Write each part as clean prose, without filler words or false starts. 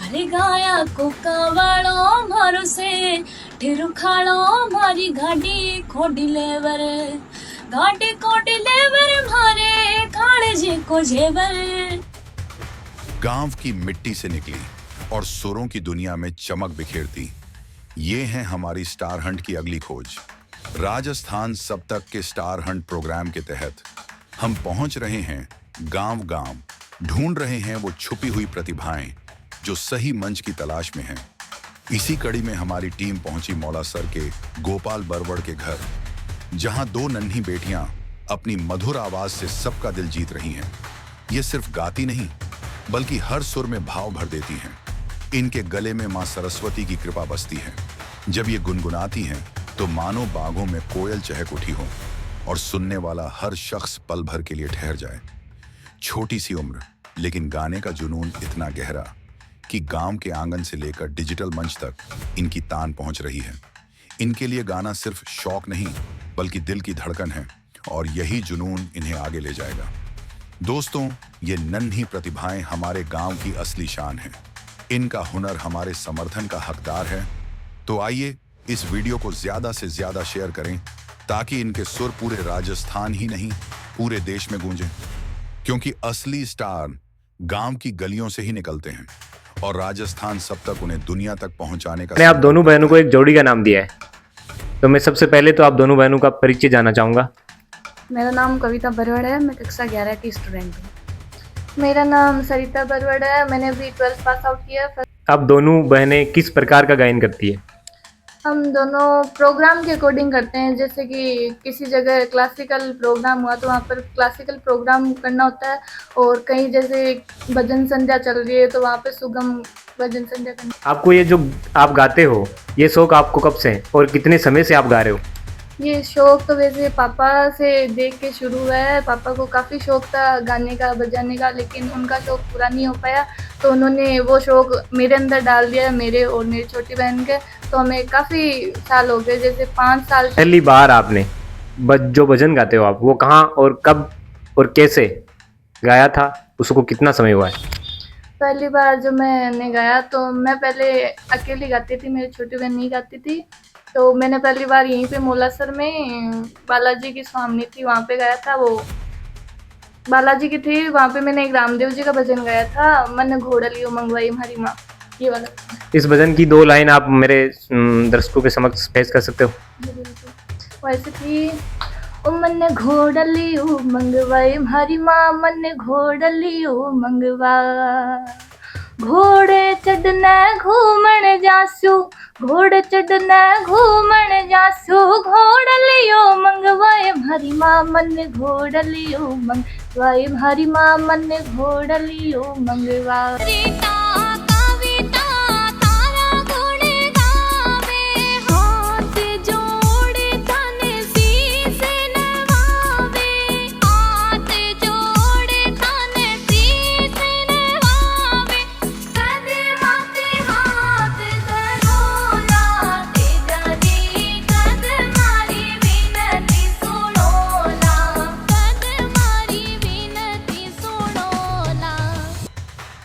अरे गाया कोका वालो मारो से ठेरू खालो मारी गाड़ी खोडी लेवर गाड़ी खोडी लेवर मारे खाड़े जी को जेवर। गांव की मिट्टी से निकली और सुरों की दुनिया में चमक बिखेरती, ये है हमारी स्टार हंट की अगली खोज। राजस्थान सप्तक के स्टार हंट प्रोग्राम के तहत हम पहुंच रहे हैं गांव गांव, ढूंढ रहे हैं वो छुपी हुई प्रतिभाएं जो सही मंच की तलाश में हैं। इसी कड़ी में हमारी टीम पहुंची मौलासर के गोपाल बरवड़ के घर, जहां दो नन्ही बेटियां अपनी मधुर आवाज से सबका दिल जीत रही हैं। ये सिर्फ गाती नहीं बल्कि हर सुर में भाव भर देती हैं। इनके गले में मां सरस्वती की कृपा बसती है। जब ये गुनगुनाती हैं तो मानो बागों में कोयल चहक उठी हो और सुनने वाला हर शख्स पल भर के लिए ठहर जाए। छोटी सी उम्र लेकिन गाने का जुनून इतना गहरा कि गांव के आंगन से लेकर डिजिटल मंच तक इनकी तान पहुंच रही है। इनके लिए गाना सिर्फ शौक नहीं बल्कि दिल की धड़कन है और यही जुनून इन्हें आगे ले जाएगा। दोस्तों, ये नन्ही प्रतिभाएं हमारे गांव की असली शान हैं। इनका हुनर हमारे समर्थन का हकदार है। तो आइए इस वीडियो को ज्यादा से ज्यादा शेयर करें ताकि इनके सुर पूरे राजस्थान ही नहीं पूरे देश में गूंजें, क्योंकि असली स्टार गांव की गलियों से ही निकलते हैं और राजस्थान सब तक उन्हें दुनिया तक पहुंचाने का। मैंने आप दोनों बहनों को एक जोड़ी का नाम दिया है, तो मैं सबसे पहले तो आप दोनों बहनों का परिचय जानना चाहूँगा। मेरा नाम कविता बरवड़ है, मैं कक्षा 11 की स्टूडेंट हूँ। मेरा नाम सरिता बरवड़ है, मैंने अभी 12th पास आउट किया। आप दोनों बहनें किस प्रकार का गायन करती है? हम दोनों प्रोग्राम के अकॉर्डिंग करते हैं। जैसे कि किसी जगह क्लासिकल प्रोग्राम हुआ तो वहाँ पर क्लासिकल प्रोग्राम करना होता है, और कहीं जैसे भजन संध्या चल रही है तो वहाँ पे सुगम भजन संध्या करना। आपको ये जो आप गाते हो, ये शौक आपको कब से है और कितने समय से आप गा रहे हो? ये शौक तो वैसे पापा से देख के शुरू हुआ है। पापा को काफ़ी शौक था गाने का बजाने का, लेकिन उनका शौक पूरा नहीं हो पाया, तो उन्होंने वो शौक मेरे अंदर डाल दिया, मेरे और मेरी छोटी बहन के। तो हमें काफ़ी साल हो गए, जैसे 5 साल। पहली बार आपने जो भजन गाते हो आप, वो कहाँ और कब और कैसे गाया था? उसको कितना समय हुआ है? पहली बार जब मैंने गाया तो मैं पहले अकेली गाती थी, मेरी छोटी बहन नहीं गाती थी। तो मैंने पहली बार यहीं पे मौलासर में बालाजी की स्वामी थी, वहाँ पे गाया था। वो बालाजी की थी, वहाँ पे मैंने एक रामदेव जी का भजन गाया था, मन घोड़ा लियो मंगवाई हमारी माँ, ये वाला। इस भजन की 2 लाइन आप मेरे दर्शकों के समक्ष पेश कर सकते हो? वैसे थी, ओ मन घोड़ा लियो मंगवाई हमारी माँ, मन घोड़ा लियो मंगवा, घोड़े चढ़ने घूमन जासू, घोड़े चढ़ने घूमन जासू, घोड़ा लियो मंगवाए भारी माँ, मन घोड़ा लियो मंगवाए भारी माँ, मन घोड़ा लियो मंगवा।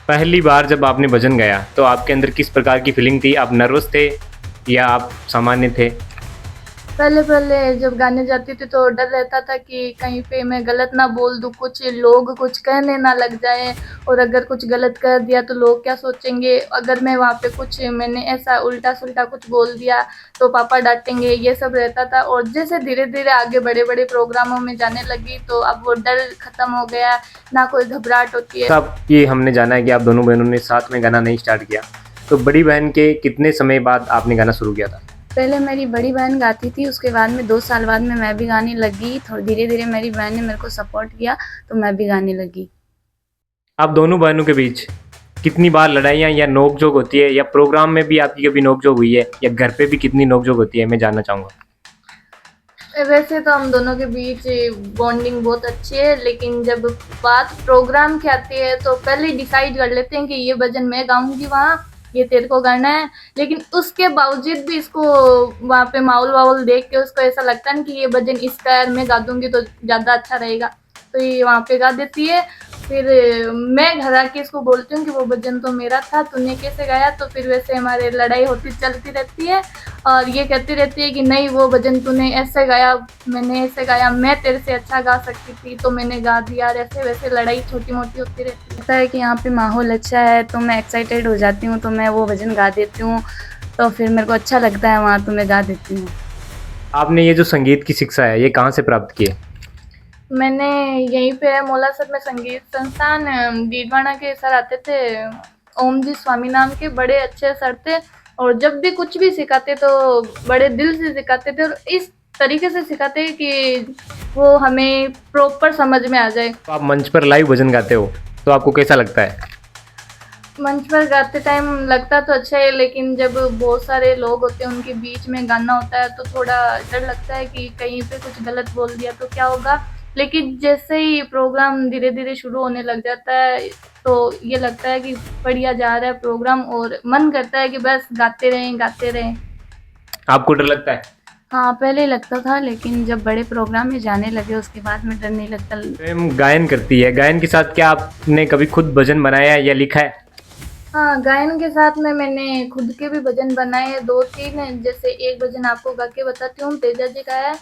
पहली बार जब आपने भजन गाया तो आपके अंदर किस प्रकार की फीलिंग थी? आप नर्वस थे या आप सामान्य थे? पहले जब गाने जाती थी तो डर रहता था कि कहीं पे मैं गलत ना बोल दूँ, कुछ लोग कुछ कहने ना लग जाए, और अगर कुछ गलत कर दिया तो लोग क्या सोचेंगे। अगर मैं वहाँ पे कुछ मैंने ऐसा उल्टा सुल्टा कुछ बोल दिया तो पापा डांटेंगे, ये सब रहता था। और जैसे धीरे धीरे आगे बड़े बड़े प्रोग्रामों में जाने लगी तो अब वो डर खत्म हो गया, ना कोई घबराहट होती है। अब ये हमने जाना है कि आप दोनों बहनों ने साथ में गाना नहीं स्टार्ट किया, तो बड़ी बहन के कितने समय बाद आपने गाना शुरू किया था? पहले मेरी बड़ी बहन गाती थी, उसके बाद में 2 साल बाद में मैं भी गाने लगी। थोड़ी धीरे धीरे मेरी बहन ने मेरे को सपोर्ट किया तो मैं भी गाने लगी। आप दोनों बहनों के बीच कितनी बार लड़ाइयाँ या नोकझोंक होती है, या प्रोग्राम में भी आपकी कभी नोकझोंक हुई है, या घर पे भी कितनी नोकझोंक होती है, मैं जानना चाहूँगा। वैसे तो हम दोनों के बीच बॉन्डिंग बहुत अच्छी है, लेकिन जब बात प्रोग्राम की आती है तो पहले डिसाइड कर लेते हैं कि ये भजन मैं गाऊंगी वहाँ, ये तेरे को गाना है। लेकिन उसके बावजूद भी इसको वहाँ पे माहौल वाहौल देख के उसको ऐसा लगता है कि ये भजन इसका मैं गा दूंगी तो ज़्यादा अच्छा रहेगा, तो ये वहाँ पे गा देती है। फिर मैं घर आके इसको बोलती हूँ कि वो भजन तो मेरा था, तूने कैसे गाया। तो फिर वैसे हमारे लड़ाई होती चलती रहती है और ये कहती रहती है कि नहीं वो भजन तूने ऐसे गाया, मैंने ऐसे गाया, मैं तेरे से अच्छा गा सकती थी तो मैंने गा दिया। और ऐसे वैसे लड़ाई छोटी मोटी होती रहती है। लगता है कि यहाँ पे माहौल अच्छा है तो मैं एक्साइटेड हो जाती हूँ, तो मैं वो भजन गा देती हूँ, तो फिर मेरे को अच्छा लगता है वहाँ, तो मैं गा देती हूँ। आपने ये जो संगीत की शिक्षा है ये कहाँ से प्राप्त की है? मैंने यहीं पे मौला सर में संगीत संस्थान डीडवाना के सर आते थे, ओम जी स्वामी नाम के, बड़े अच्छे सर थे। और जब भी कुछ भी सिखाते तो बड़े दिल से सिखाते थे और इस तरीके से सिखाते कि वो हमें प्रॉपर समझ में आ जाए। तो आप मंच पर लाइव भजन गाते हो तो आपको कैसा लगता है? मंच पर गाते टाइम लगता तो अच्छा है, लेकिन जब बहुत सारे लोग होते हैं उनके बीच में गाना होता है तो थोड़ा डर लगता है कि कहीं पे कुछ गलत बोल दिया तो क्या होगा। लेकिन जैसे ही प्रोग्राम धीरे धीरे शुरू होने लग जाता है तो ये लगता है कि बढ़िया जा रहा है प्रोग्राम और मन करता है कि बस गाते रहें गाते रहें। आपको डर लगता है? हाँ, पहले लगता था, लेकिन जब बड़े प्रोग्राम में जाने लगे उसके बाद में डर नहीं लगता। स्वयं गायन करती है, गायन के साथ क्या आपने कभी खुद भजन बनाया है या लिखा है? हाँ, गायन के साथ में मैंने खुद के भी भजन बनाए हैं 2-3। जैसे एक भजन आपको गा के बताती हूँ, तेजा जी का है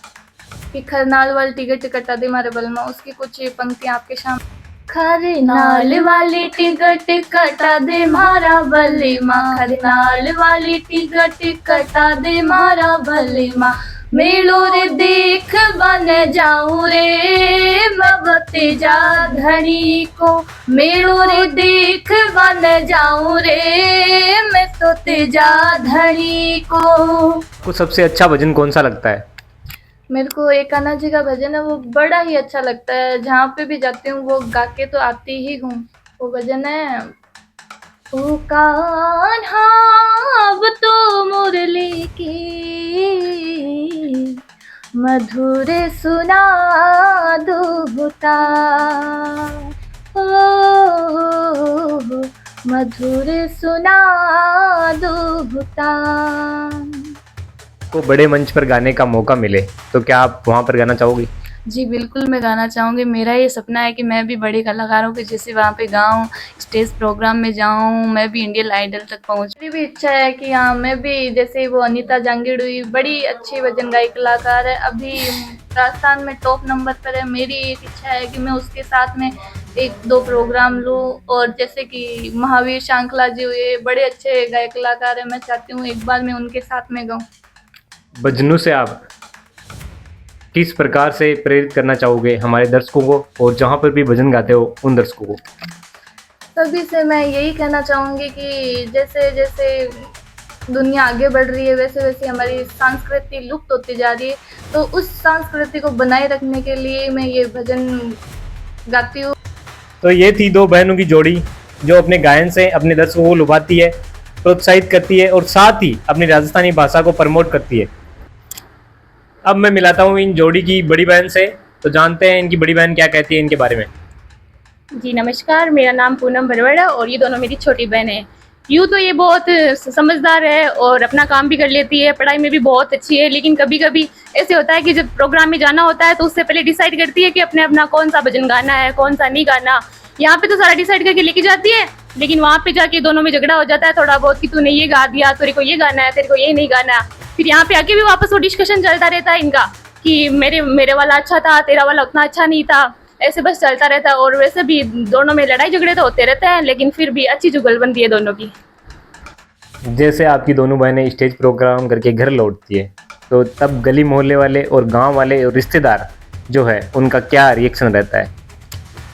कि खरनाल वाली टिकट कटा दे मारे बलमा। उसकी कुछ पंक्तियाँ आपके सामने। खरनाल वाली टिकट कटा दे मारा बलमा, खरनाल वाली टिकट कटा दे मारा बलमा, मेलो रे देख बन जाऊं रे मैं तेजा धनी को, मेलो रे देख बन जाऊं रे मैं तो तेजा धनी को। आपको सबसे अच्छा भजन कौन सा लगता है? मेरे को एक कान्हा जी का भजन है, वो बड़ा ही अच्छा लगता है। जहाँ पे भी जाती हूँ वो गा के तो आती ही हूँ। वो भजन है, ओ कान्हा अब तो मुरली की मधुर सुना दूता, ओ मधुर सुना दूता। को बड़े मंच पर गाने का मौका मिले तो क्या आप वहाँ पर गाना चाहोगे? जी बिल्कुल, मैं गाना चाहूँगी। मेरा ये सपना है कि मैं भी बड़े कलाकारों के जैसे वहाँ पे गाऊँ, स्टेज प्रोग्राम में जाऊँ, मैं भी इंडियन आइडल तक पहुँच। मेरी भी इच्छा है कि हाँ मैं भी, जैसे वो अनीता जांगिड़ हुई, बड़ी अच्छी भजन गायी कलाकार है, अभी राजस्थान में टॉप नंबर पर है। मेरी एक इच्छा है कि मैं उसके साथ में 1-2 प्रोग्राम लूँ। और जैसे कि महावीर शांकला जी हुए, बड़े अच्छे गायक कलाकार है, मैं चाहती हूँ एक बार मैं उनके साथ में गाऊँ। भजनों से आप किस प्रकार से प्रेरित करना चाहोगे हमारे दर्शकों को और जहाँ पर भी भजन गाते हो उन दर्शकों को? सभी से मैं यही कहना चाहूँगी कि जैसे जैसे दुनिया आगे बढ़ रही है वैसे वैसे हमारी संस्कृति लुप्त होती जा रही है, तो उस संस्कृति को बनाए रखने के लिए मैं ये भजन गाती हूँ। तो ये थी दो बहनों की जोड़ी जो अपने गायन से अपने दर्शकों को लुभाती है, प्रोत्साहित करती है और साथ ही अपनी राजस्थानी भाषा को प्रमोट करती है। अब मैं मिलाता हूँ इन जोड़ी की बड़ी बहन से, तो जानते हैं इनकी बड़ी बहन क्या कहती है इनके बारे में। जी नमस्कार, मेरा नाम पूनम भरवाड़ा और ये दोनों मेरी छोटी बहन है। यूँ तो ये बहुत समझदार है और अपना काम भी कर लेती है, पढ़ाई में भी बहुत अच्छी है, लेकिन कभी कभी ऐसे होता है कि जब प्रोग्राम में जाना होता है तो उससे पहले डिसाइड करती है कि अपना कौन सा भजन गाना है, कौन सा नहीं गाना। यहाँ पे तो सारा डिसाइड करके लेके जाती है, लेकिन वहाँ पे जाके दोनों में झगड़ा हो जाता है थोड़ा बहुत कि तूने ये गा दिया, तेरे को ये गाना है, तेरे को ये नहीं गाना। फिर यहाँ पे आके भी वापस वो डिस्कशन चलता रहता है इनका कि मेरे वाला अच्छा था, तेरा वाला उतना अच्छा नहीं था, ऐसे बस चलता रहता है। और वैसे भी दोनों में लड़ाई झगड़े तो होते रहते हैं, लेकिन फिर भी अच्छी जुगलबंदी है दोनों की। जैसे आपकी दोनों बहनें स्टेज प्रोग्राम करके घर लौटती है तो तब गली मोहल्ले वाले और गांव वाले और रिश्तेदार जो है उनका क्या रिएक्शन रहता है?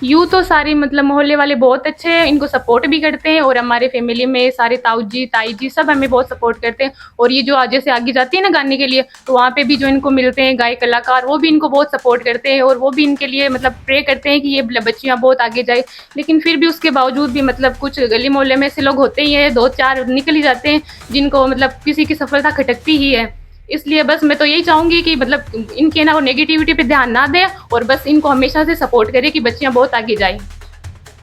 यूँ तो सारे मतलब मोहल्ले वाले बहुत अच्छे हैं, इनको सपोर्ट भी करते हैं और हमारे फैमिली में सारे ताऊ जी ताई जी सब हमें बहुत सपोर्ट करते हैं। और ये जो आज जैसे आगे जाती है ना गाने के लिए, तो वहाँ पे भी जो इनको मिलते हैं गायक कलाकार वो भी इनको बहुत सपोर्ट करते हैं और वो भी इनके लिए मतलब प्रे करते हैं कि ये बच्चियाँ बहुत आगे जाए। लेकिन फिर भी उसके बावजूद भी मतलब कुछ गली मोहल्ले में ऐसे लोग होते ही हैं, 2-4 निकल ही जाते हैं जिनको मतलब किसी की सफलता खटकती ही है। इसलिए बस मैं तो यही चाहूँगी कि मतलब इनके ना वो नेगेटिविटी पे ध्यान ना दें और बस इनको हमेशा से सपोर्ट करें कि बच्चियाँ बहुत आगे जाएं।